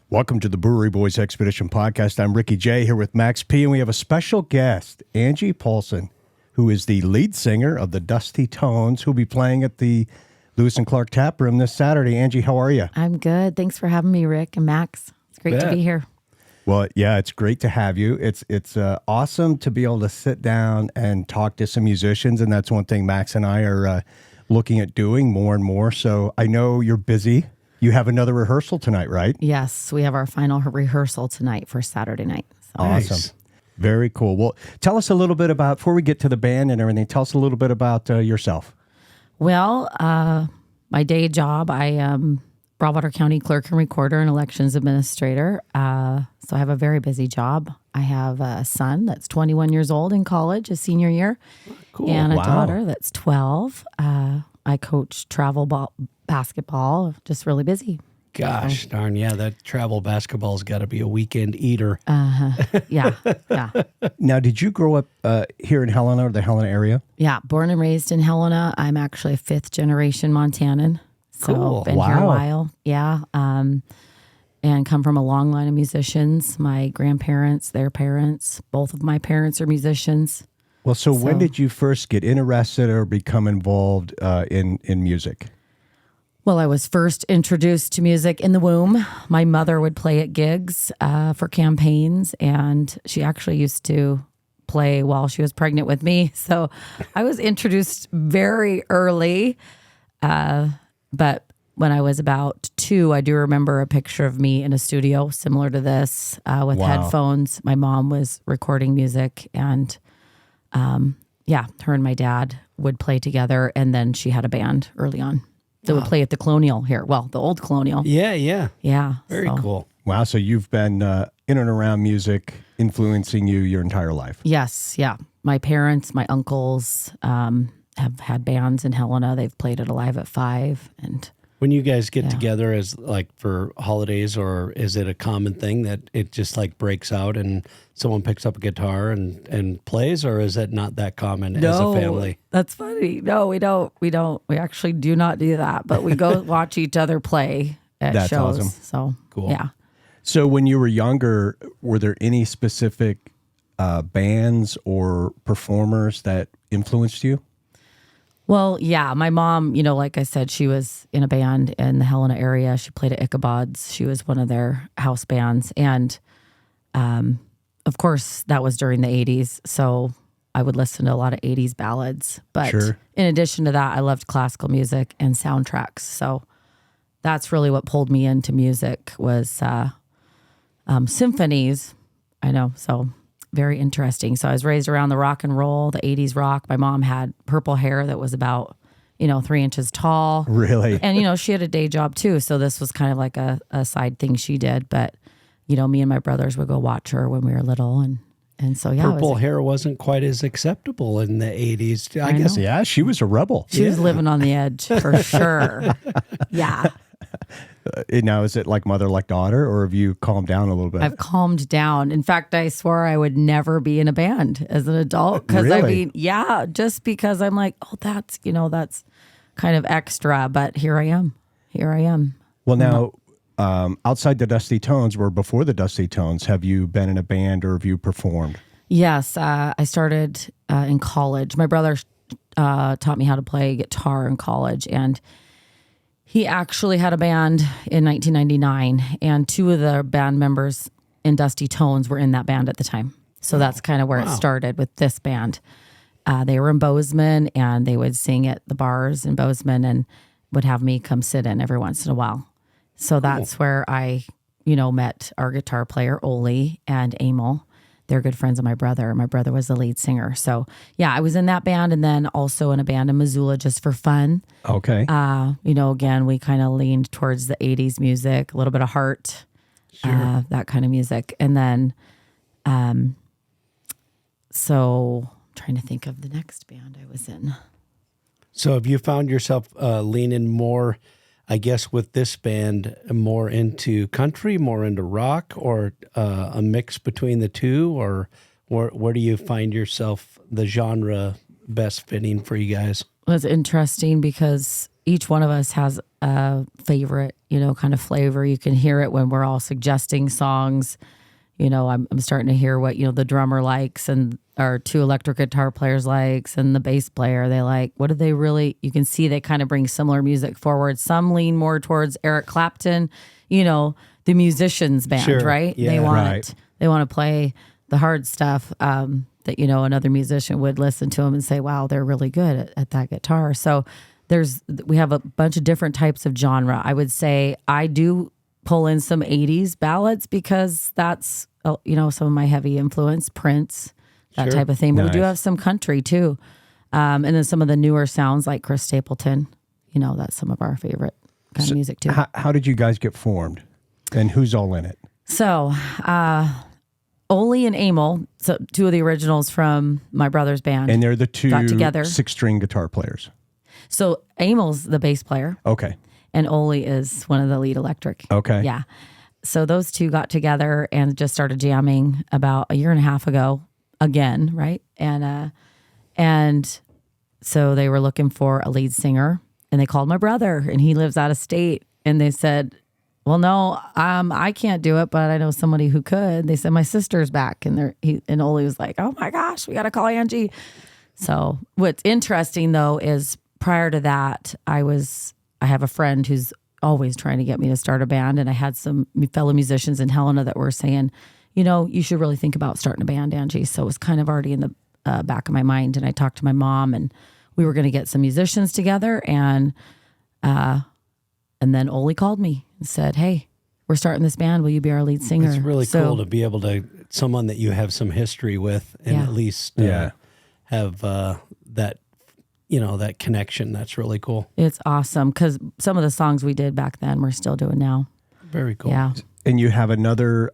Welcome to the Brewery Boys Expedition Podcast. I'm Ricky J. here with Max P. And we have a special guest, Angie Paulsen, who is the lead singer of the Dusty Tones, who'll be playing at the Lewis and Clark Taproom this Saturday. Angie, how are you? I'm good. Thanks for having me, Rick and Max. It's great to be here. Well, yeah, it's great to have you. It's awesome to be able to sit down and talk to some musicians, and that's one thing Max and I are looking at doing more and more. So I know you're busy. You have another rehearsal tonight, right? Yes, we have our final rehearsal tonight for Saturday night. So. Awesome. Nice. Very cool. Well, tell us a little bit about, before we get to the band and everything, tell us a little bit about yourself. Well, my day job, I am Broadwater County Clerk and Recorder and Elections Administrator. So I have a very busy job. I have a son that's 21 years old in college, a senior year, and a daughter that's 12. I coach travel basketball, just really busy. Gosh darn, yeah, that travel basketball's got to be a weekend eater. Yeah. Now, did you grow up here in Helena or the Helena area? Yeah, born and raised in Helena. I'm actually a fifth generation Montanan. So Cool. been here a while. Yeah. And come from a long line of musicians. My grandparents, their parents, both of my parents are musicians. Well, so when did you first get interested or become involved in music? Well, I was first introduced to music in the womb. My mother would play at gigs for campaigns, and she actually used to play while she was pregnant with me. So I was introduced very early. But when I was about 2, I do remember a picture of me in a studio similar to this with headphones. My mom was recording music, and her and my dad would play together, and then she had a band early on. They would play at the Colonial here. Well, the old Colonial. Yeah. Very cool. Wow, so you've been in and around music influencing you your entire life. Yes, yeah. My parents, my uncles have had bands in Helena. They've played at Alive at 5. And when you guys get together as like for holidays, or is it a common thing that it just like breaks out and someone picks up a guitar and plays, or is it not that common as a family? That's funny. No, we don't. We actually do not do that, but we go watch each other play at That's shows. Awesome. So cool. Yeah. So when you were younger, were there any specific bands or performers that influenced you? Well, yeah, my mom, like I said, she was in a band in the Helena area. She played at Ichabod's. She was one of their house bands. And, of course, that was during the 80s. So I would listen to a lot of 80s ballads. But in addition to that, I loved classical music and soundtracks. So that's really what pulled me into music was symphonies. I know, so very interesting. So I was raised around the rock and roll, the 80s rock. My mom had purple hair that was about, 3 inches tall. Really? And, she had a day job too. So this was kind of like a side thing she did. But, me and my brothers would go watch her when we were little. And so, yeah. Purple hair wasn't quite as acceptable in the 80s. I guess. Yeah, she was a rebel. She was living on the edge for sure. Yeah. Now, is it like mother, like daughter, or have you calmed down a little bit? I've calmed down. In fact, I swore I would never be in a band as an adult. Because Really? Just because I'm like, that's kind of extra. But here I am. Well, now, outside the Dusty Tones, or before the Dusty Tones, have you been in a band or have you performed? Yes, I started in college. My brother taught me how to play guitar in college, and he actually had a band in 1999, and 2 of the band members in Dusty Tones were in that band at the time. So that's kind of where it started with this band. They were in Bozeman, and they would sing at the bars in Bozeman and would have me come sit in every once in a while. So that's where I, met our guitar player, Oli, and Emil. They're good friends of my brother. My brother was the lead singer. So, yeah, I was in that band and then also in a band in Missoula just for fun. Okay. Again, we kind of leaned towards the 80s music, a little bit of Heart, that kind of music. And then, so I'm trying to think of the next band I was in. So have you found yourself leaning more I guess with this band, more into country, more into rock, or a mix between the two, or where do you find yourself, the genre best fitting for you guys? Well, it's interesting because each one of us has a favorite, kind of flavor. You can hear it when we're all suggesting songs. I'm starting to hear what, the drummer likes and our two electric guitar players likes and the bass player, they like. What do they really, you can see they kind of bring similar music forward. Some lean more towards Eric Clapton, the musicians band, Sure. right? Yeah. They want to play the hard stuff that, another musician would listen to them and say, wow, they're really good at that guitar. So we have a bunch of different types of genre. I would say I do pull in some 80s ballads because that's, some of my heavy influence, Prince, that Sure. type of thing. But we do Nice. have some country too. And then some of the newer sounds like Chris Stapleton, that's some of our favorite kind of music too. How did you guys get formed? And who's all in it? So, Ole and Emil, so two of the originals from my brother's band. And they're the two Got together. 6-string guitar players. So Emil's the bass player Okay. and Ole is one of the lead electric. Okay. Yeah. So those two got together and just started jamming about a year and a half ago again, right? And so they were looking for a lead singer and they called my brother and he lives out of state and they said, well, no, I can't do it, but I know somebody who could. They said my sister's back and Ole was like, oh my gosh, we got to call Angie. So what's interesting though is prior to that, I have a friend who's always trying to get me to start a band. And I had some fellow musicians in Helena that were saying, you should really think about starting a band, Angie. So it was kind of already in the back of my mind. And I talked to my mom and we were going to get some musicians together. And then Ole called me and said, hey, we're starting this band. Will you be our lead singer? It's really cool to be able to, someone that you have some history with and Yeah. at least have that, that connection. That's really cool. It's awesome because some of the songs we did back then we're still doing now. Very cool. Yeah. And you have another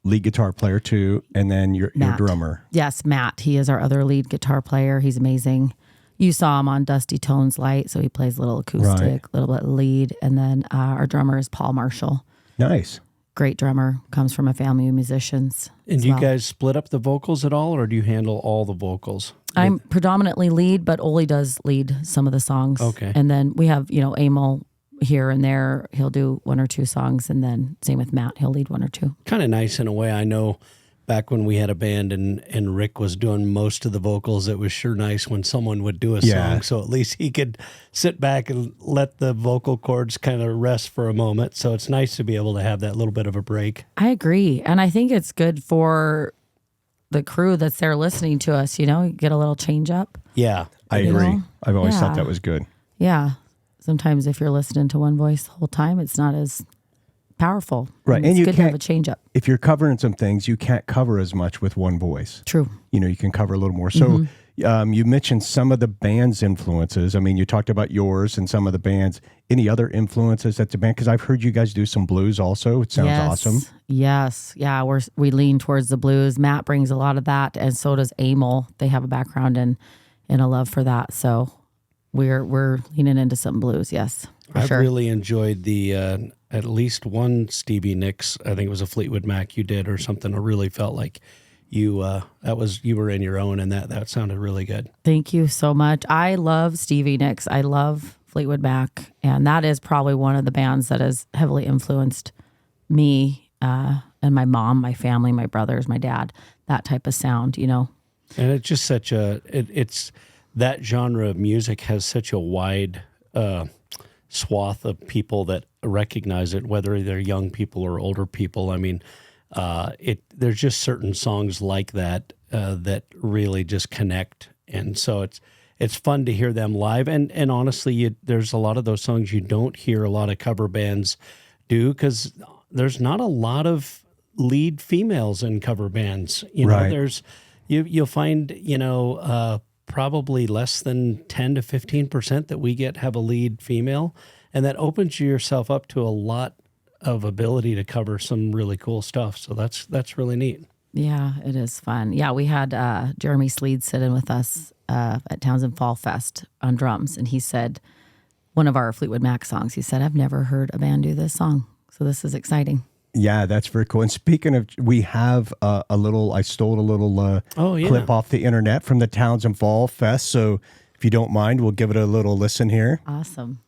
lead guitar player too, and then your Matt. drummer. Yes, Matt. He is our other lead guitar player. He's amazing. You saw him on Dusty Tones Light, so he plays a little acoustic, a little bit lead. And then our drummer is Paul Marshall. Nice. Great drummer, comes from a family of musicians. And as do you well. guys split up the vocals at all, or do you handle all the vocals? I'm predominantly lead, but Ole does lead some of the songs. Okay. And then we have, Emil here and there. He'll do one or two songs. And then same with Matt. He'll lead one or two. Kind of nice in a way. I know back when we had a band and Rick was doing most of the vocals, it was sure nice when someone would do a Yeah. song. So at least he could sit back and let the vocal cords kind of rest for a moment. So it's nice to be able to have that little bit of a break. I agree. And I think it's good for the crew that's there listening to us, get a little change up. Yeah. I You agree. know? I've always thought Yeah. that was good. Yeah. Sometimes if you're listening to one voice the whole time, it's not as powerful. Right. And And it's you good to have can't- a change up. If you're covering some things, you can't cover as much with one voice. True. You can cover a little more. So you mentioned some of the band's influences. I mean, you talked about yours and some of the bands. Any other influences at the band? Because I've heard you guys do some blues also. It sounds awesome. Yes. Yeah. We lean towards the blues. Matt brings a lot of that. And so does Emil. They have a background and a love for that. So we're leaning into some blues. Yes. For I've sure. really enjoyed the at least one Stevie Nicks. I think it was a Fleetwood Mac you did or something. I really felt like you were in your own, and that sounded really good. Thank you so much. I love Stevie Nicks. I love Fleetwood Mac. And that is probably one of the bands that has heavily influenced me and my mom, my family, my brothers, my dad, that type of sound, And it's just such it's that genre of music has such a wide swath of people that recognize it, whether they're young people or older people. I mean, there's just certain songs like that that really just connect, and so it's fun to hear them live. And honestly, there's a lot of those songs you don't hear a lot of cover bands do because there's not a lot of lead females in cover bands. Right. There's you'll find probably less than 10 to 15% that we get have a lead female, and that opens yourself up to a lot of ability to cover some really cool stuff. So that's really neat. Yeah, it is fun. Yeah, we had Jeremy Sleed sit in with us at Townsend Fall Fest on drums, and he said one of our Fleetwood Mac songs. He said, I've never heard a band do this song. So this is exciting. Yeah, that's very cool. And speaking of, we have I stole a little clip off the internet from the Townsend Fall Fest. So if you don't mind, we'll give it a little listen here. Awesome.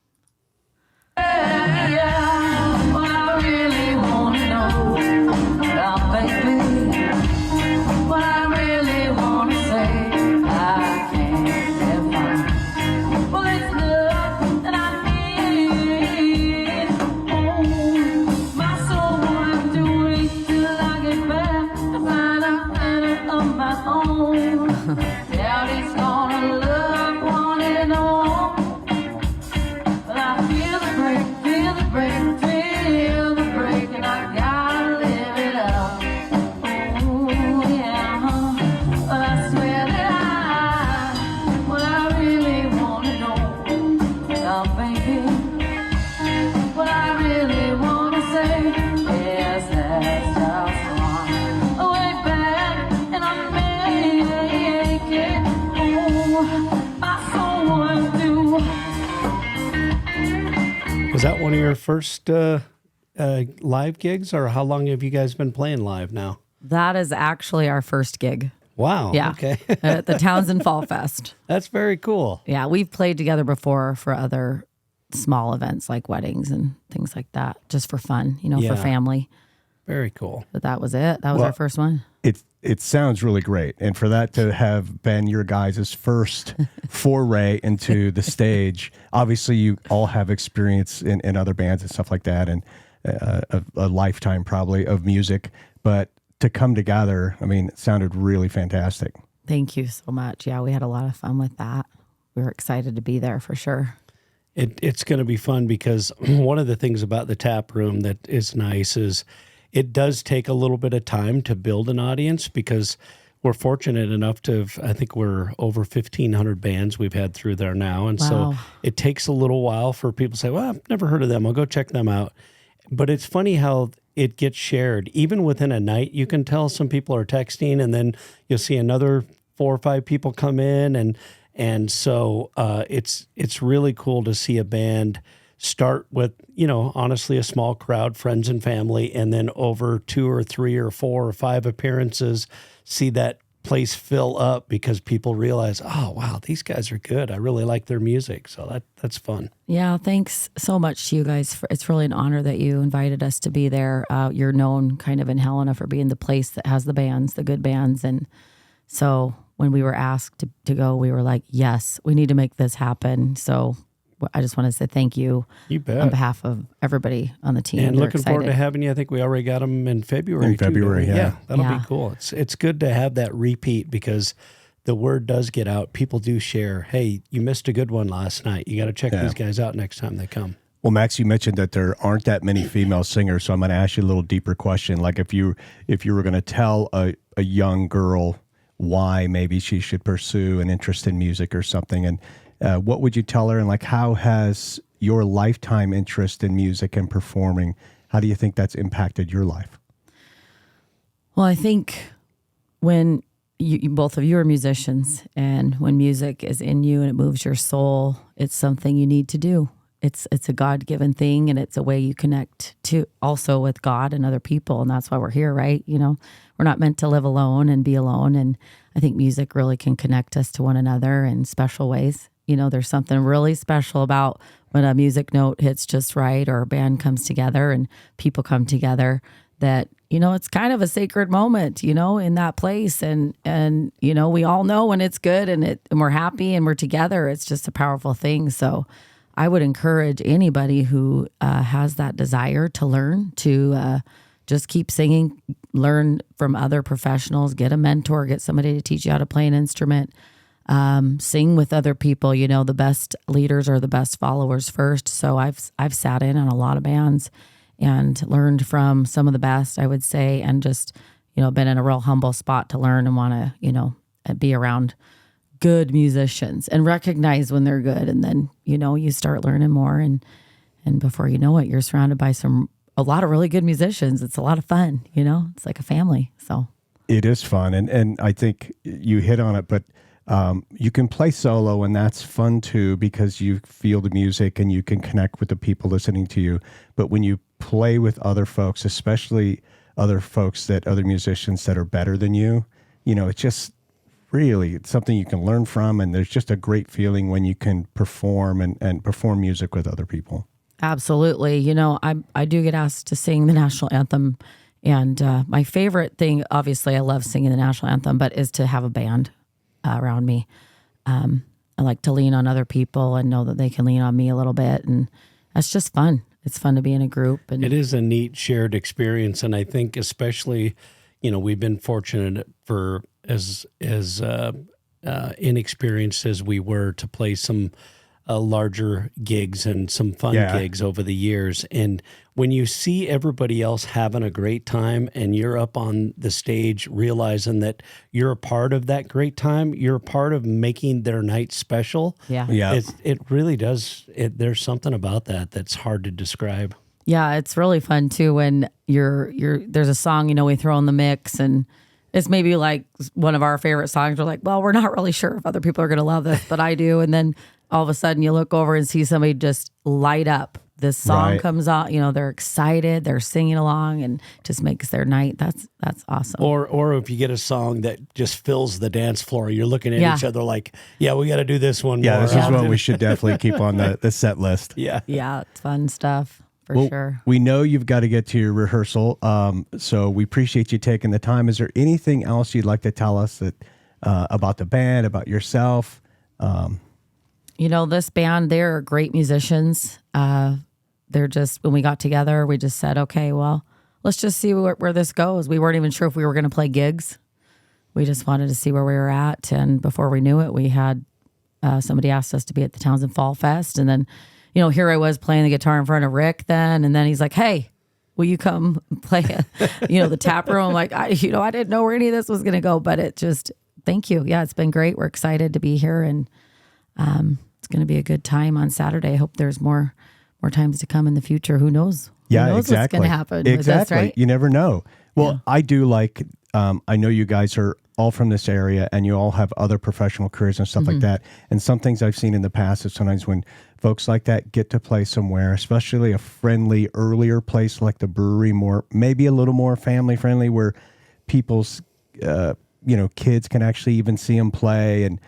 Was that one of your first live gigs, or how long have you guys been playing live now? That is actually our first gig. Wow. Yeah. Okay. At the Townsend Fall Fest. That's very cool. Yeah, we've played together before for other small events like weddings and things like that, just for fun, for family. Very cool. But that was it. That was our first one. It sounds really great. And for that to have been your guys' first foray into the stage, obviously you all have experience in other bands and stuff like that, and a lifetime probably of music. But to come together, it sounded really fantastic. Thank you so much. Yeah, we had a lot of fun with that. We were excited to be there for sure. It's going to be fun because one of the things about the tap room that is nice is it does take a little bit of time to build an audience, because we're fortunate enough to I think we're over 1,500 bands we've had through there now. And so it takes a little while for people to say, well, I've never heard of them. I'll go check them out. But it's funny how it gets shared. Even within a night, you can tell some people are texting, and then you'll see another 4 or 5 people come in. And so it's really cool to see a band start with, honestly, a small crowd, friends and family, and then over 2 or 3 or 4 or 5 appearances, see that place fill up because people realize, oh, wow, these guys are good. I really like their music. So that's fun. Yeah, thanks so much to you guys. It's really an honor that you invited us to be there. You're known kind of in Helena for being the place that has the bands, the good bands. And so when we were asked to go, we were like, yes, we need to make this happen. So I just want to say thank you. You bet. On behalf of everybody on the team. And They're looking forward to having you. I think we already got them in February. In February, too, yeah. That'll be cool. It's good to have that repeat, because the word does get out. People do share, hey, you missed a good one last night. You got to check these guys out next time they come. Well, Max, you mentioned that there aren't that many female singers, so I'm going to ask you a little deeper question. Like if you were going to tell a young girl why maybe she should pursue an interest in music or something, and what would you tell her? And like, how has your lifetime interest in music and performing, how do you think that's impacted your life? Well, I think when you both of you are musicians, and when music is in you and it moves your soul, it's something you need to do. It's a God-given thing, and it's a way you connect to also with God and other people, and that's why we're here, right? We're not meant to live alone and be alone, and I think music really can connect us to one another in special ways. There's something really special about when a music note hits just right, or a band comes together and people come together, that, it's kind of a sacred moment, in that place. And we all know when it's good and we're happy and we're together, it's just a powerful thing. So I would encourage anybody who has that desire to learn, to just keep singing, learn from other professionals, get a mentor, get somebody to teach you how to play an instrument. Sing with other people. The best leaders are the best followers first. So I've sat in on a lot of bands and learned from some of the best, I would say, and just, been in a real humble spot to learn and want to, be around good musicians and recognize when they're good. And then, you start learning more, and before you know it, you're surrounded by a lot of really good musicians. It's a lot of fun, it's like a family. So it is fun. And I think you hit on it, but You can play solo, and that's fun too because you feel the music and you can connect with the people listening to you. But when you play with other folks, especially other musicians that are better than you, it's just really, it's something you can learn from. And there's just a great feeling when you can perform and perform music with other people. Absolutely. I do get asked to sing the national anthem. And my favorite thing, obviously, I love singing the national anthem, but is to have a band around me. I like to lean on other people and know that they can lean on me a little bit. And that's just fun. It's fun to be in a group. And it is a neat shared experience. And I think especially, we've been fortunate for as inexperienced as we were to play some larger gigs and some fun gigs over the years. And when you see everybody else having a great time and you're up on the stage realizing that you're a part of that great time, you're a part of making their night special. Yeah. It really does. There's something about that that's hard to describe. Yeah, it's really fun too when there's a song, we throw in the mix and it's maybe like one of our favorite songs. We're like, well, we're not really sure if other people are going to love this, but I do. And then all of a sudden you look over and see somebody just light up. This song comes out, they're excited, they're singing along, and just makes their night. That's awesome. Or if you get a song that just fills the dance floor, you're looking at each other like, yeah, we got to do this one more. Yeah, this is one we should definitely keep on the set list. Yeah. Yeah, it's fun stuff for sure. We know you've got to get to your rehearsal, so we appreciate you taking the time. Is there anything else you'd like to tell us that about the band, about yourself? This band, they're great musicians. They're just, when we got together, we just said, okay, well, let's just see where this goes. We weren't even sure if we were going to play gigs. We just wanted to see where we were at. And before we knew it, we had somebody asked us to be at the Townsend Fall Fest. And then, here I was playing the guitar in front of Rick then. And then he's like, hey, will you come play, the tap room? I'm like, I didn't know where any of this was going to go, but it just, thank you. Yeah, it's been great. We're excited to be here. And it's going to be a good time on Saturday. I hope there's more times to come in the future. Who knows? Yeah, Who knows exactly. what's going to happen Exactly. with this, right? You never know. Well, I do like, I know you guys are all from this area and you all have other professional careers and stuff like that. And some things I've seen in the past is sometimes when folks like that get to play somewhere, especially a friendly, earlier place like the brewery, maybe a little more family friendly where people's, kids can actually even see them play. And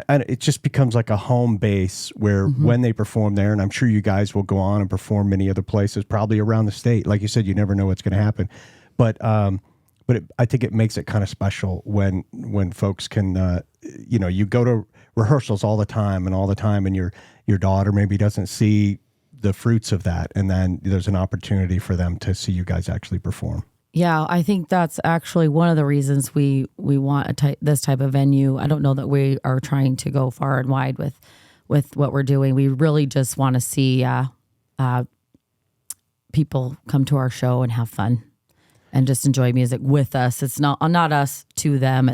it just becomes like a home base where when they perform there, and I'm sure you guys will go on and perform many other places, probably around the state. Like you said, you never know what's going to happen. But I think it makes it kind of special when folks can, you go to rehearsals all the time, and your daughter maybe doesn't see the fruits of that, and then there's an opportunity for them to see you guys actually perform. Yeah, I think that's actually one of the reasons we want this type of venue. I don't know that we are trying to go far and wide with what we're doing. We really just want to see people come to our show and have fun and just enjoy music with us. It's not us to them.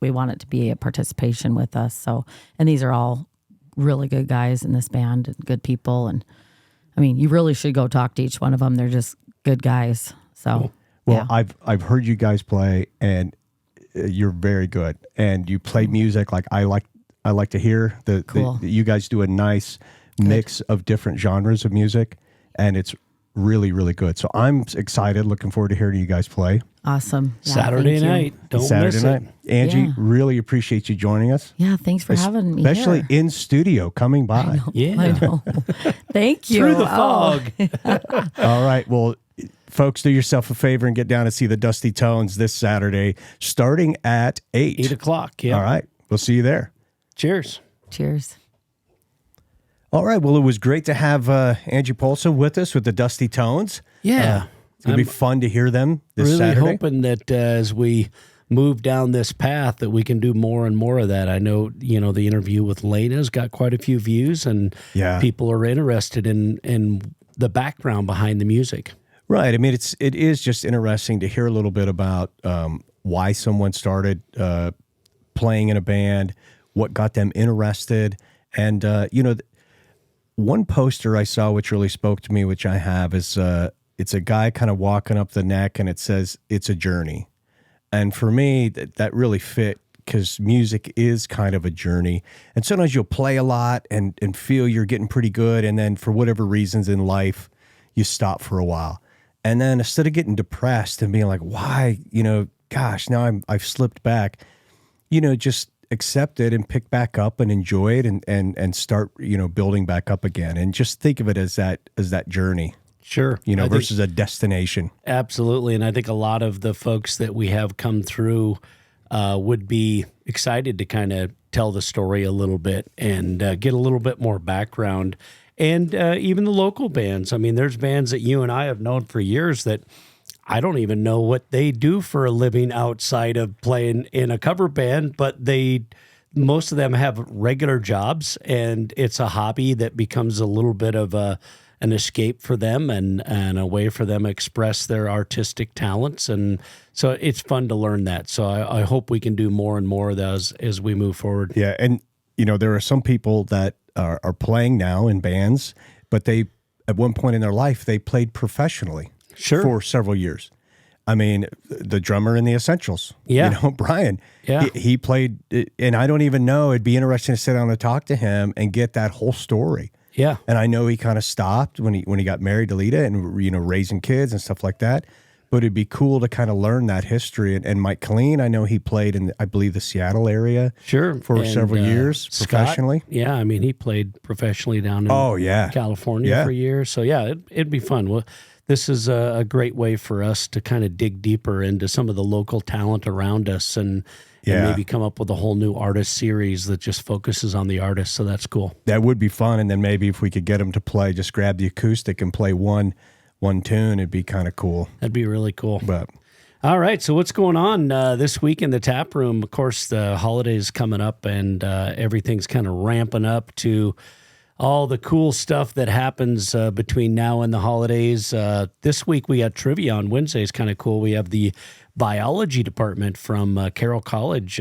We want it to be a participation with us. So, and these are all really good guys in this band and good people. And I mean, you really should go talk to each one of them. They're just good guys. So. Cool. Well, yeah. I've heard you guys play, and you're very good, and you play music like I like to hear. Cool. You guys do a nice mix of different genres of music, and it's really, really good. So I'm excited, looking forward to hearing you guys play. Awesome. Yeah, Saturday night. Don't miss it. Angie, really appreciate you joining us. Yeah, thanks for having me especially here. in studio, coming by. I know. Yeah. I know. Thank you. Through the fog. All right. Well, folks, do yourself a favor and get down and see the Dusty Tones this Saturday, starting at 8. 8 o'clock, yeah. All right. We'll see you there. Cheers. Cheers. All right. Well, it was great to have Angie Paulsen with us with the Dusty Tones. Yeah. It's going to be fun to hear them this Saturday. Really hoping that as we move down this path that we can do more and more of that. I know, the interview with Laney has got quite a few views, and people are interested in the background behind the music. Right. I mean, it is just interesting to hear a little bit about why someone started playing in a band, what got them interested. And, one poster I saw which really spoke to me, which I have, is it's a guy kind of walking up the neck, and it says, "It's a journey." And for me, that really fit because music is kind of a journey. And sometimes you'll play a lot and feel you're getting pretty good. And then for whatever reasons in life, you stop for a while. And then instead of getting depressed and being like, why, gosh, now I've slipped back, just accept it and pick back up and enjoy it and start, building back up again. And just think of it as that journey. Sure. Versus a destination. Absolutely. And I think a lot of the folks that we have come through would be excited to kind of tell the story a little bit and get a little bit more background. And even the local bands. I mean, there's bands that you and I have known for years that I don't even know what they do for a living outside of playing in a cover band, but most of them have regular jobs, and it's a hobby that becomes a little bit of an escape for them and a way for them to express their artistic talents. And so it's fun to learn that. So I hope we can do more and more of those as we move forward. Yeah. And, there are some people that are playing now in bands, but they, at one point in their life, they played professionally for several years. I mean, the drummer in the Essentials, Brian, he played, and I don't even know, it'd be interesting to sit down and talk to him and get that whole story. Yeah. And I know he kind of stopped when he got married to Lita and, raising kids and stuff like that. But it'd be cool to kind of learn that history. And Mike Colleen, I know he played in, I believe, the Seattle area for several years professionally. Scott, I mean, he played professionally down in California for years. So, it'd be fun. Well, this is a great way for us to kind of dig deeper into some of the local talent around us and maybe come up with a whole new artist series that just focuses on the artist. So that's cool. That would be fun. And then maybe if we could get them to play, just grab the acoustic and play one tune, it'd be kind of cool. That'd be really cool. But all right. So what's going on this week in the tap room? Of course, the holidays coming up and everything's kind of ramping up to all the cool stuff that happens between now and the holidays. This week we got trivia on Wednesday. It's kind of cool. We have the biology department from Carroll College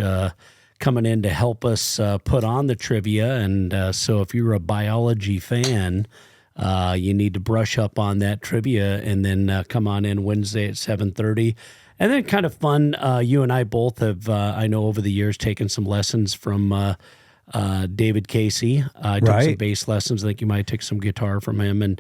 coming in to help us put on the trivia. And so if you're a biology fan, you need to brush up on that trivia and then come on in Wednesday at 7:30. And then kind of fun, you and I both have, I know over the years, taken some lessons from David Casey. I took some bass lessons. I think you might take some guitar from him.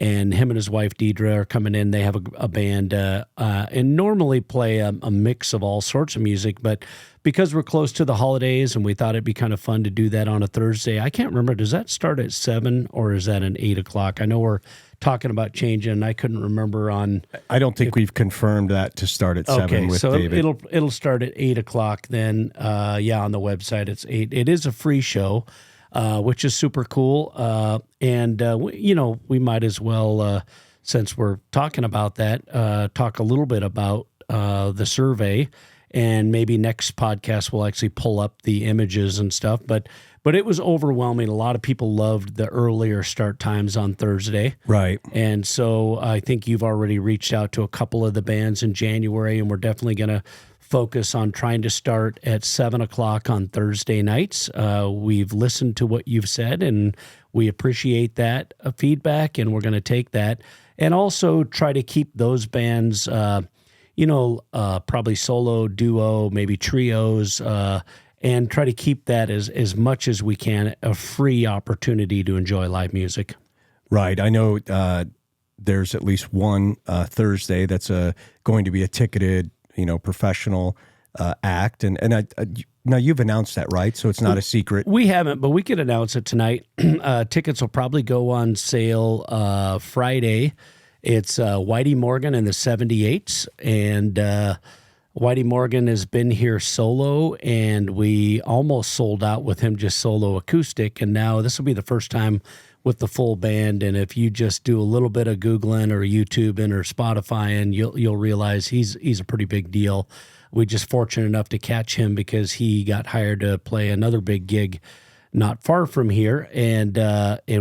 And him and his wife, Deidre, are coming in. They have a band and normally play a mix of all sorts of music. But because we're close to the holidays and we thought it'd be kind of fun to do that on a Thursday, I can't remember, does that start at 7 or is that an 8 o'clock? I know we're talking about changing, and I couldn't remember on... I don't think we've confirmed that to start at 7 with David. Okay, so it'll start at 8 o'clock then. On the website it's 8. It is a free show. Which is super cool. We might as well, since we're talking about that, talk a little bit about the survey, and maybe next podcast we'll actually pull up the images and stuff. But it was overwhelming. A lot of people loved the earlier start times on Thursday. Right. And so I think you've already reached out to a couple of the bands in January, and we're definitely going to focus on trying to start at 7 o'clock on Thursday nights. We've listened to what you've said, and we appreciate that feedback, and we're going to take that. And also try to keep those bands, probably solo, duo, maybe trios, and try to keep that as much as we can a free opportunity to enjoy live music. Right. I know there's at least one Thursday that's going to be a ticketed professional act. And now you've announced that, right? So it's not a secret. We haven't, but we could announce it tonight. Tickets will probably go on sale Friday. It's Whitey Morgan and the 78s. And Whitey Morgan has been here solo, and we almost sold out with him just solo acoustic. And now this will be the first time with the full band. And if you just do a little bit of Googling or YouTubing or Spotifying, you'll realize he's a pretty big deal. We just fortunate enough to catch him because he got hired to play another big gig not far from here, and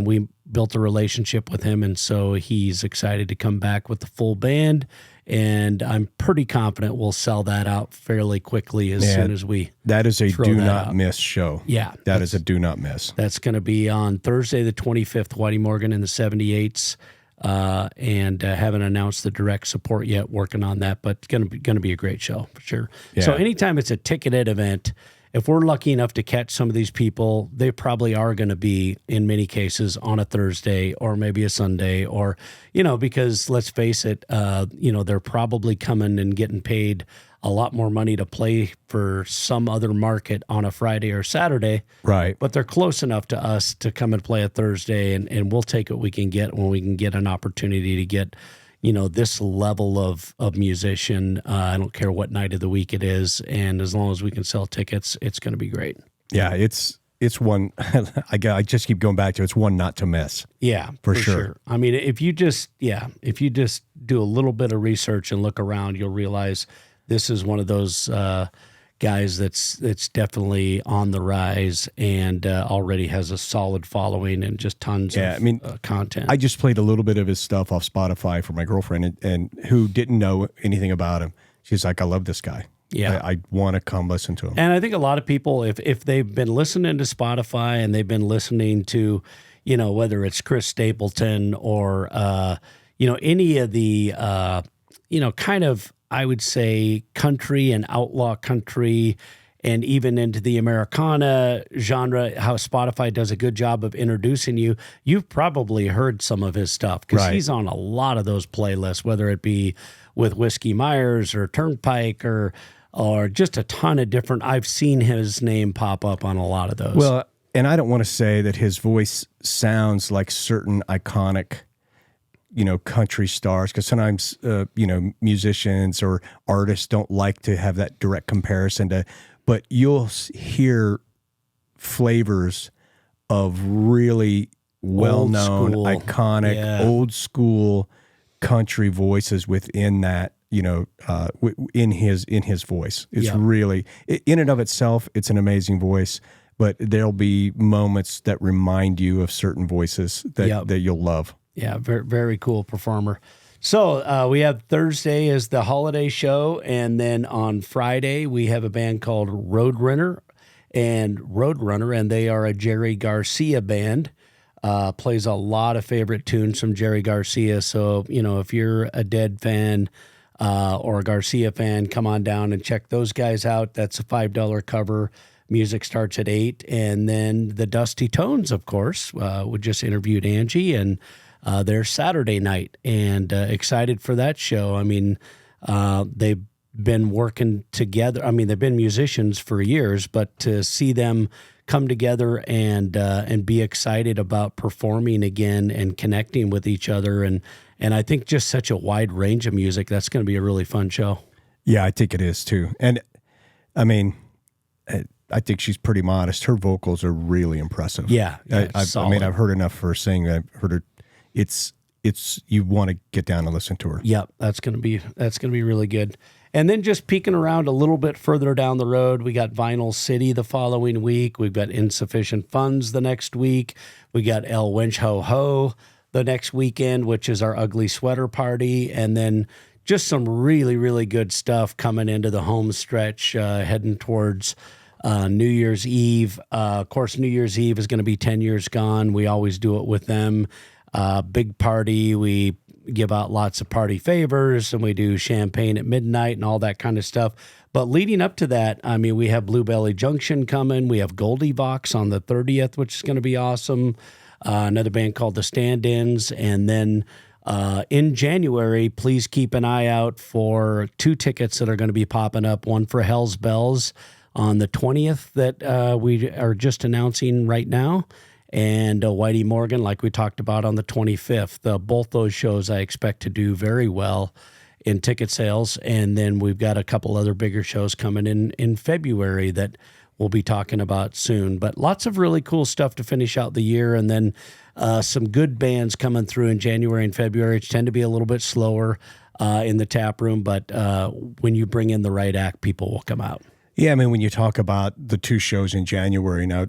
we built a relationship with him, and so he's excited to come back with the full band. And I'm pretty confident we'll sell that out fairly quickly as soon as we. That is a do not miss show. Yeah, that is a do not miss. That's going to be on Thursday the 25th. Whitey Morgan and the 78s, and haven't announced the direct support yet. Working on that, but it's going to be a great show for sure. Yeah. So anytime it's a ticketed event, if we're lucky enough to catch some of these people, they probably are going to be, in many cases, on a Thursday or maybe a Sunday, or, because let's face it, they're probably coming and getting paid a lot more money to play for some other market on a Friday or Saturday. Right. But they're close enough to us to come and play a Thursday, and we'll take what we can get when we can get an opportunity to get, this level of musician. I don't care what night of the week it is. And as long as we can sell tickets, it's going to be great. Yeah, it's one, I just keep going back to, it's one not to miss. Yeah, for sure. I mean, if you just do a little bit of research and look around, you'll realize this is one of those guys that's definitely on the rise and already has a solid following and just tons of content. I just played a little bit of his stuff off Spotify for my girlfriend and who didn't know anything about him. She's like, I love this guy. Yeah. I want to come listen to him. And I think a lot of people, if they've been listening to Spotify and they've been listening to, whether it's Chris Stapleton or, any of the, kind of, I would say, country and outlaw country and even into the Americana genre, how Spotify does a good job of introducing you. You've probably heard some of his stuff because he's on a lot of those playlists, whether it be with Whiskey Myers or Turnpike or just a ton of different. I've seen his name pop up on a lot of those. Well, and I don't want to say that his voice sounds like certain iconic country stars, because sometimes, musicians or artists don't like to have that direct comparison but you'll hear flavors of really well-known, iconic, old school country voices within that, in his voice. It's really, in and of itself, it's an amazing voice, but there'll be moments that remind you of certain voices that you'll love. Yeah, very, very cool performer. So we have Thursday as the holiday show, and then on Friday we have a band called Roadrunner, and they are a Jerry Garcia band. Plays a lot of favorite tunes from Jerry Garcia. So, if you're a Dead fan or a Garcia fan, come on down and check those guys out. That's a $5 cover. Music starts at 8. And then the Dusty Tones, of course, we just interviewed Angie, and they're Saturday night, and excited for that show. I mean, they've been working together. I mean, they've been musicians for years, but to see them come together and be excited about performing again and connecting with each other, and I think just such a wide range of music, that's going to be a really fun show. Yeah, I think it is too. And I mean, I think she's pretty modest. Her vocals are really impressive. Yeah, I've heard enough for her sing. I've heard her. It's you want to get down and listen to her. Yep, that's gonna be really good. And then just peeking around a little bit further down the road, we got Vinyl City the following week. We've got Insufficient Funds the next week. We got El Winch Ho Ho the next weekend, which is our Ugly Sweater Party, and then just some really, really good stuff coming into the home stretch, heading towards New Year's Eve. Of course, New Year's Eve is going to be 10 Years Gone. We always do it with them. Big party. We give out lots of party favors, and we do champagne at midnight and all that kind of stuff. But leading up to that, I mean, we have Blue Belly Junction coming. We have Goldie Vox on the 30th, which is going to be awesome. Another band called The Stand-Ins. And then in January, please keep an eye out for 2 tickets that are going to be popping up. One for Hell's Bells on the 20th that we are just announcing right now, and Whitey Morgan, like we talked about, on the 25th. Both those shows I expect to do very well in ticket sales. And then we've got a couple other bigger shows coming in February that we'll be talking about soon. But lots of really cool stuff to finish out the year. And then some good bands coming through in January and February, which tend to be a little bit slower in the tap room. But when you bring in the right act, people will come out. Yeah, I mean, when you talk about the 2 shows in January, now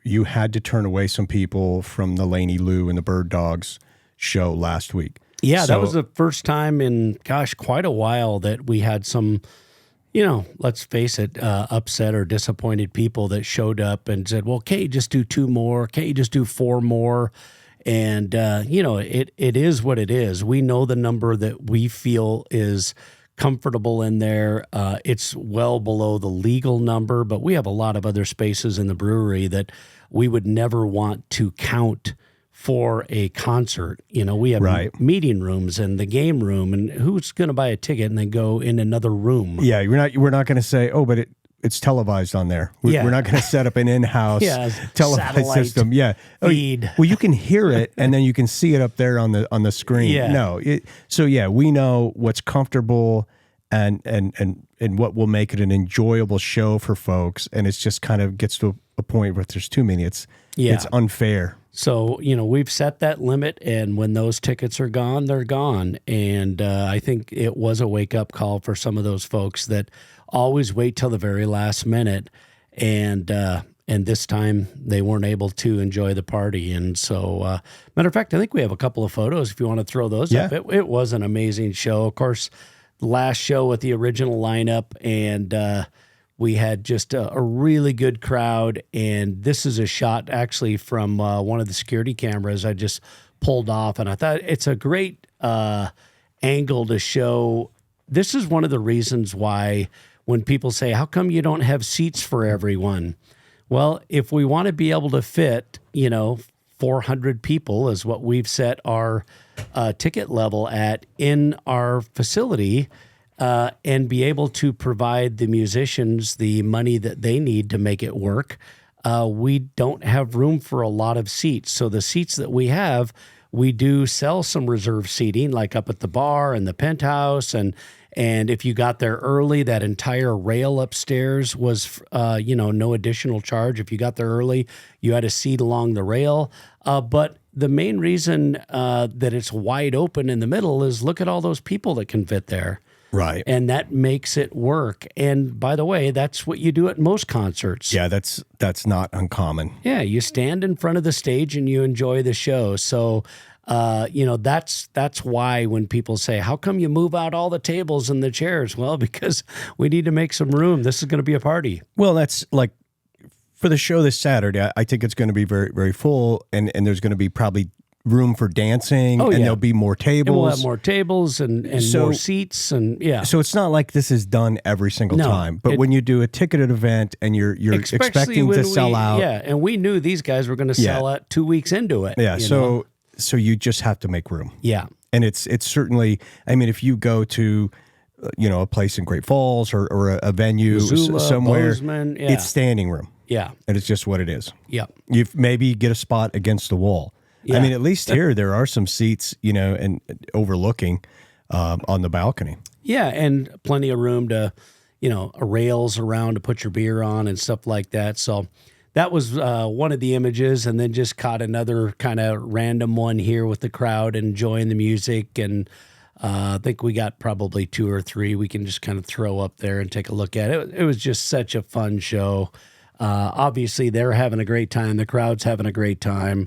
you had to turn away some people from the Laney Lou and the Bird Dogs show last week. Yeah, that was the first time in, quite a while that we had some, let's face it, upset or disappointed people that showed up and said, well, can't you just do 2 more? Can't you just do 4 more? And, it is what it is. We know the number that we feel is comfortable in there. It's well below the legal number, but we have a lot of other spaces in the brewery that we would never want to count for a concert. We have meeting rooms and the game room, and who's going to buy a ticket and then go in another room? Yeah, we're not going to say, oh, but it's televised on there. We're not going to set up an in-house televised system. Yeah, feed. Well, you can hear it, and then you can see it up there on the screen. Yeah. No, we know what's comfortable and what will make it an enjoyable show for folks, and it's just kind of gets to a point where there's too many. It's unfair. So, we've set that limit, and when those tickets are gone, they're gone. And I think it was a wake-up call for some of those folks that always wait till the very last minute. And this time they weren't able to enjoy the party. And so, matter of fact, I think we have a couple of photos if you want to throw those up. It was an amazing show. Of course, the last show with the original lineup, and we had just a really good crowd, and this is a shot actually from one of the security cameras I just pulled off, and I thought it's a great angle to show. This is one of the reasons why when people say, how come you don't have seats for everyone? Well, if we want to be able to fit, 400 people is what we've set our ticket level at in our facility, and be able to provide the musicians the money that they need to make it work, we don't have room for a lot of seats. So the seats that we have, we do sell some reserve seating, like up at the bar and the penthouse. And if you got there early, that entire rail upstairs was, no additional charge. If you got there early, you had a seat along the rail. But the main reason that it's wide open in the middle is look at all those people that can fit there. Right. And that makes it work. And by the way, that's what you do at most concerts. Yeah, that's not uncommon. Yeah, you stand in front of the stage and you enjoy the show. So, that's why when people say, how come you move out all the tables and the chairs? Well, because we need to make some room. This is going to be a party. Well, that's like for the show this Saturday, I think it's going to be very, very full, and there's going to be probably room for dancing, and there'll be more tables. And we'll have more tables and more seats, and So it's not like this is done every single time, but when you do a ticketed event and you're expecting to sell out, and we knew these guys were going to sell out 2 weeks into it. Yeah, so you just have to make room. Yeah, and it's certainly. I mean, if you go to a place in Great Falls or a venue Missoula, somewhere, Bozeman, it's standing room. Yeah, and it's just what it is. Yeah, you maybe get a spot against the wall. Yeah. I mean, at least here there are some seats, and overlooking on the balcony. Yeah, and plenty of room to, rails around to put your beer on and stuff like that. So that was one of the images, and then just caught another kind of random one here with the crowd enjoying the music. And I think we got probably 2 or 3 we can just kind of throw up there and take a look at it. It was just such a fun show. Obviously, they're having a great time. The crowd's having a great time.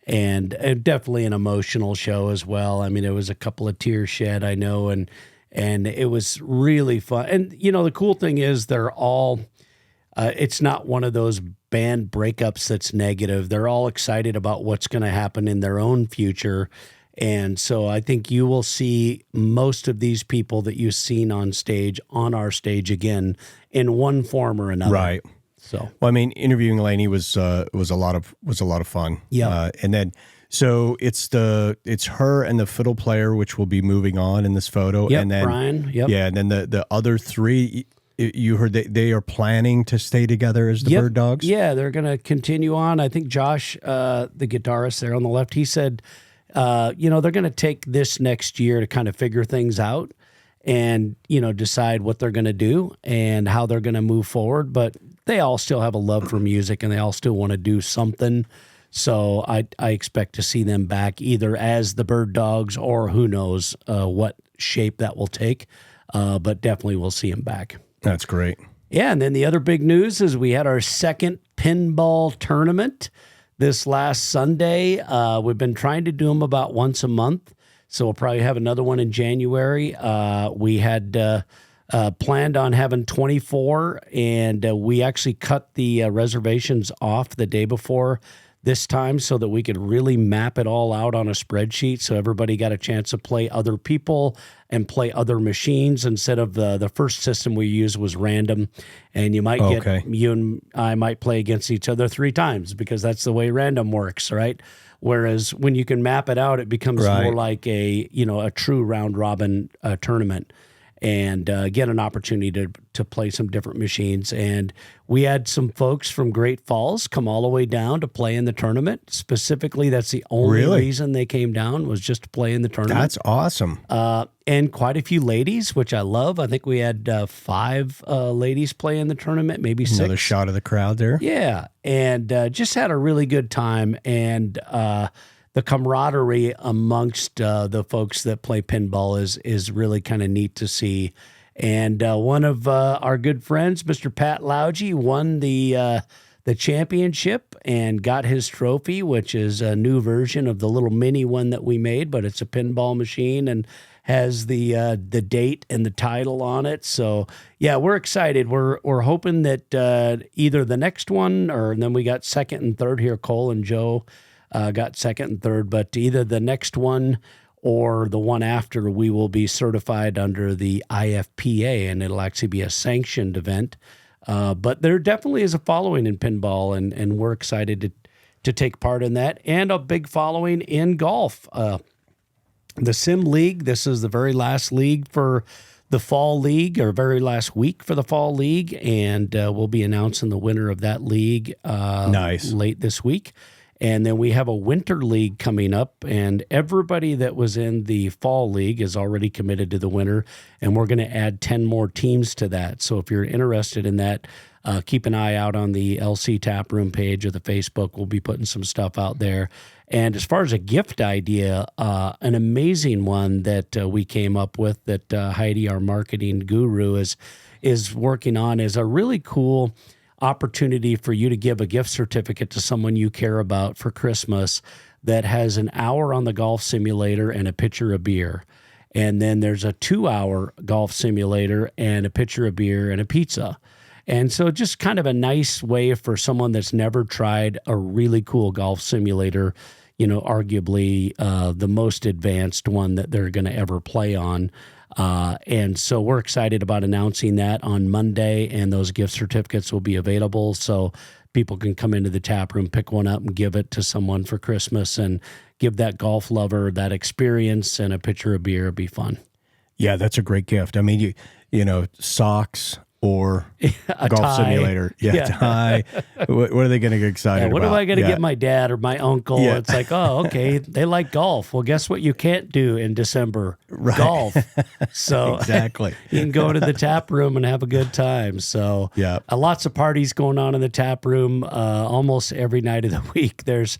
And definitely an emotional show as well. I mean, it was a couple of tears shed, I know, and it was really fun. And, the cool thing is they're all, it's not one of those band breakups that's negative. They're all excited about what's going to happen in their own future. And so I think you will see most of these people that you've seen on our stage again in one form or another. Right. So, well, I mean, interviewing Laney was a lot of fun. Yeah, and then so it's her and the fiddle player, which will be moving on in this photo. Yep, and then Brian. Yep. Yeah, and then the other 3, you heard they are planning to stay together as the Bird Dogs. Yeah, they're going to continue on. I think Josh, the guitarist there on the left, he said, they're going to take this next year to kind of figure things out and decide what they're going to do and how they're going to move forward, but they all still have a love for music and they all still want to do something. So I expect to see them back either as the Bird Dogs or who knows what shape that will take. But definitely we'll see them back. That's great. Yeah. And then the other big news is we had our second pinball tournament this last Sunday. We've been trying to do them about once a month. So we'll probably have another one in January. We had planned on having 24, and we actually cut the reservations off the day before this time so that we could really map it all out on a spreadsheet so everybody got a chance to play other people and play other machines instead of the first system we used was random. And you might you and I might play against each other 3 times because that's the way random works, right? Whereas when you can map it out, it becomes more like a true round robin tournament. And get an opportunity to play some different machines. And we had some folks from Great Falls come all the way down to play in the tournament. Specifically, that's the only reason they came down was just to play in the tournament. That's awesome. And quite a few ladies, which I love. I think we had 5 ladies play in the tournament, maybe 6. Another shot of the crowd there. Yeah, and just had a really good time. And the camaraderie amongst the folks that play pinball is really kind of neat to see. And one of our good friends, Mr. Pat Laugie, won the championship and got his trophy, which is a new version of the little mini one that we made, but it's a pinball machine and has the date and the title on it. So yeah, we're excited. We're hoping that either the next one and then we got second and third here. Cole and Joe got second and third, but either the next one or the one after, we will be certified under the IFPA, and it'll actually be a sanctioned event. But there definitely is a following in pinball, and we're excited to take part in that, and a big following in golf. The Sim League, this is the very last league for the fall league, or very last week for the fall league, and we'll be announcing the winner of that league late this week. And then we have a winter league coming up, and everybody that was in the fall league is already committed to the winter, and we're going to add 10 more teams to that. So if you're interested in that, keep an eye out on the LC Taproom page or the Facebook. We'll be putting some stuff out there. And as far as a gift idea, an amazing one that we came up with that Heidi, our marketing guru, is working on is a really cool opportunity for you to give a gift certificate to someone you care about for Christmas that has an hour on the golf simulator and a pitcher of beer. And then there's a 2-hour golf simulator and a pitcher of beer and a pizza. And so just kind of a nice way for someone that's never tried a really cool golf simulator, arguably the most advanced one that they're going to ever play on. And so we're excited about announcing that on Monday, and those gift certificates will be available. So people can come into the tap room, pick one up and give it to someone for Christmas and give that golf lover that experience, and a pitcher of beer. It'd be fun. Yeah, that's a great gift. I mean, socks or a golf tie. Simulator. Yeah, tie. What are they going to get excited about? What am I going to get my dad or my uncle? Yeah. It's like, oh, okay, they like golf. Well, guess what you can't do in December? Right. Golf. So exactly. You can go to the tap room and have a good time. So yeah, lots of parties going on in the tap room almost every night of the week. There's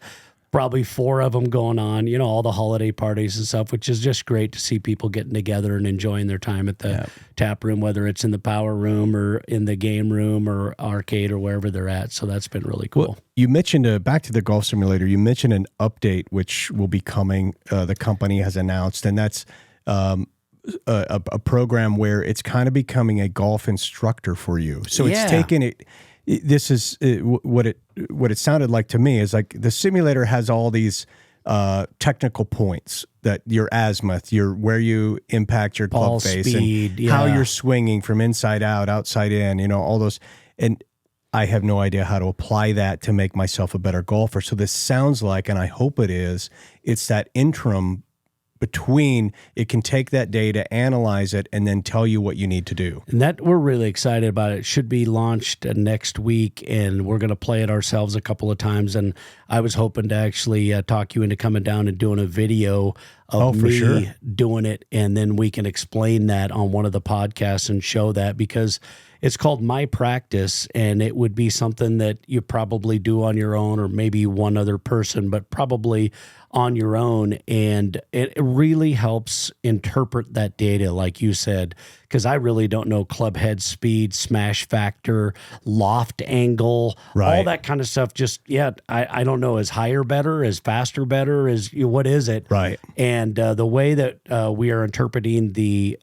probably 4 of them going on, all the holiday parties and stuff, which is just great to see people getting together and enjoying their time at the tap room, whether it's in the power room or in the game room or arcade or wherever they're at. So that's been really cool. Well, you mentioned, back to the golf simulator, you mentioned an update which will be coming, the company has announced, and that's a program where it's kind of becoming a golf instructor for you. So it's taken it. This is what it sounded like to me is like the simulator has all these technical points, that your azimuth, where you impact your club ball face, speed, and how you're swinging from inside out, outside in, all those. And I have no idea how to apply that to make myself a better golfer. So this sounds like, and I hope it is, it's that interim between, it can take that data, analyze it, and then tell you what you need to do. And that we're really excited about. It should be launched next week, and we're going to play it ourselves a couple of times. And I was hoping to actually talk you into coming down and doing a video of me doing it, and then we can explain that on one of the podcasts and show that, because it's called My Practice, and it would be something that you probably do on your own, or maybe one other person, but probably on your own. And it really helps interpret that data, like you said, because I really don't know club head speed, smash factor, loft angle, all that kind of stuff. Just, I don't know. Is higher better? Is faster better? What is it? Right. And the way that we are interpreting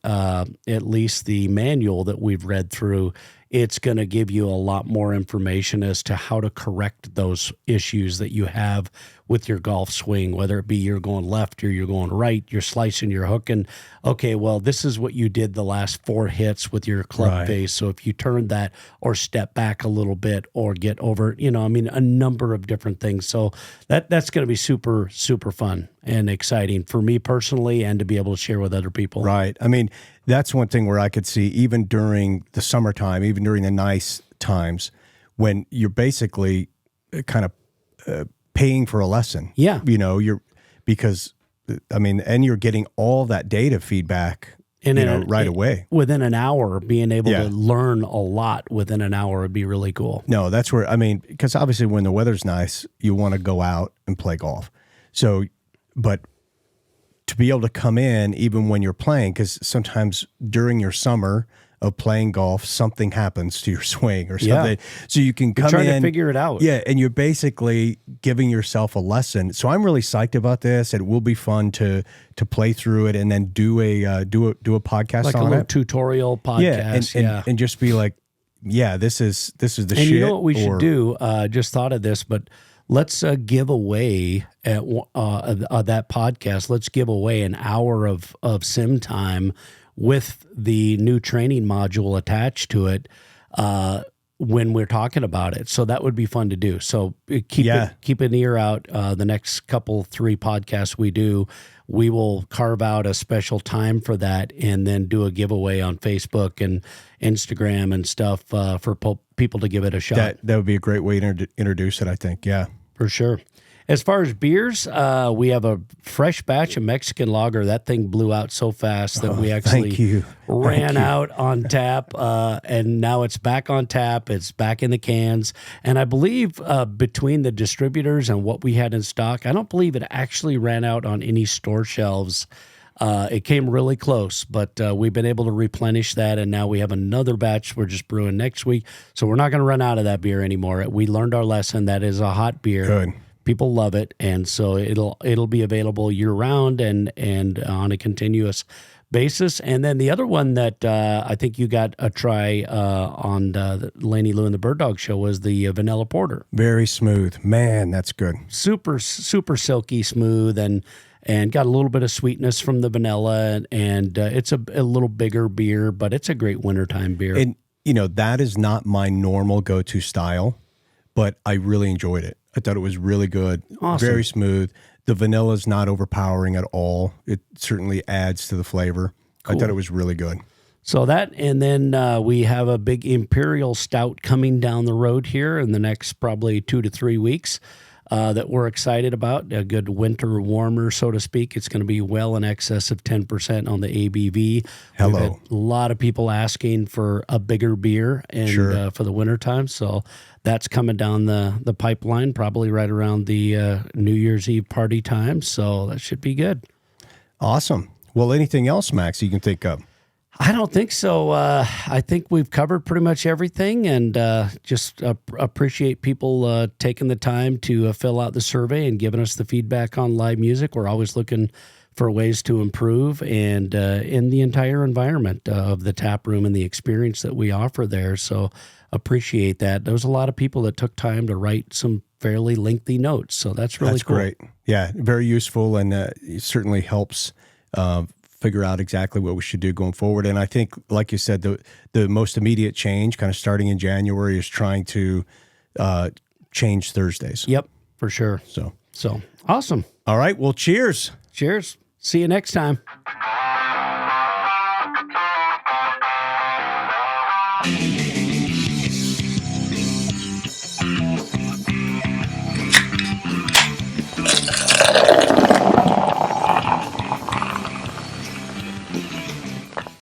at least the manual that we've read through, it's going to give you a lot more information as to how to correct those issues that you have with your golf swing, whether it be you're going left or you're going right, you're slicing, you're hooking. Okay, well, this is what you did the last 4 hits with your club face. So if you turn that or step back a little bit or get over, a number of different things. So that's going to be super, super fun and exciting for me personally and to be able to share with other people. Right. I mean, that's one thing where I could see even during the summertime, even during the nice times when you're basically kind of paying for a lesson. Yeah. And you're getting all that data feedback right away. Within an hour, being able to learn a lot within an hour would be really cool. No, that's where, because obviously when the weather's nice, you want to go out and play golf. So, but to be able to come in even when you're playing, because sometimes during your summer of playing golf, something happens to your swing or something. Yeah. So you can come trying to figure it out. Yeah, and you're basically giving yourself a lesson. So I'm really psyched about this. It will be fun to play through it and then do a podcast like on a little it. Tutorial podcast. And just be like, this is the shit. And you know what we should do? Just thought of this, but let's give away at that podcast. Let's give away an hour of sim time with the new training module attached to it when we're talking about it. So that would be fun to do. So keep an ear out. The next 3 podcasts we do, we will carve out a special time for that and then do a giveaway on Facebook and Instagram and stuff for people to give it a shot. That would be a great way to introduce it, I think. Yeah. For sure. As far as beers, we have a fresh batch of Mexican lager. That thing blew out so fast that we actually ran out on tap, and now it's back on tap. It's back in the cans. And I believe between the distributors and what we had in stock, I don't believe it actually ran out on any store shelves. It came really close, but we've been able to replenish that, and now we have another batch we're just brewing next week. So we're not going to run out of that beer anymore. We learned our lesson. That is a hot beer. Good. People love it, and so it'll be available year round and on a continuous basis. And then the other one that I think you got a try on the Laney, Lou and the Bird Dog show was the vanilla porter. Very smooth, man. That's good. Super silky smooth and got a little bit of sweetness from the vanilla, and it's a little bigger beer, but it's a great wintertime beer. And that is not my normal go-to style, but I really enjoyed it. I thought it was really good. Awesome. Very smooth. The vanilla is not overpowering at all. It certainly adds to the flavor. Cool. I thought it was really good. So that, and then we have a big Imperial Stout coming down the road here in the next probably 2 to 3 weeks that we're excited about. A good winter warmer, so to speak. It's going to be well in excess of 10% on the ABV. Hello. We've had a lot of people asking for a bigger beer and for the wintertime. So that's coming down the pipeline, probably right around the New Year's Eve party time. So that should be good. Awesome. Well, anything else, Max, you can think of? I don't think so. I think we've covered pretty much everything, and just appreciate people taking the time to fill out the survey and giving us the feedback on live music. We're always looking for ways to improve and in the entire environment of the tap room and the experience that we offer there. So appreciate that. There was a lot of people that took time to write some fairly lengthy notes. So that's really cool. Great. Yeah, very useful, and it certainly helps figure out exactly what we should do going forward. And I think, like you said, the most immediate change kind of starting in January is trying to change Thursdays. Yep, for sure. So awesome. All right. Well, cheers. Cheers. See you next time.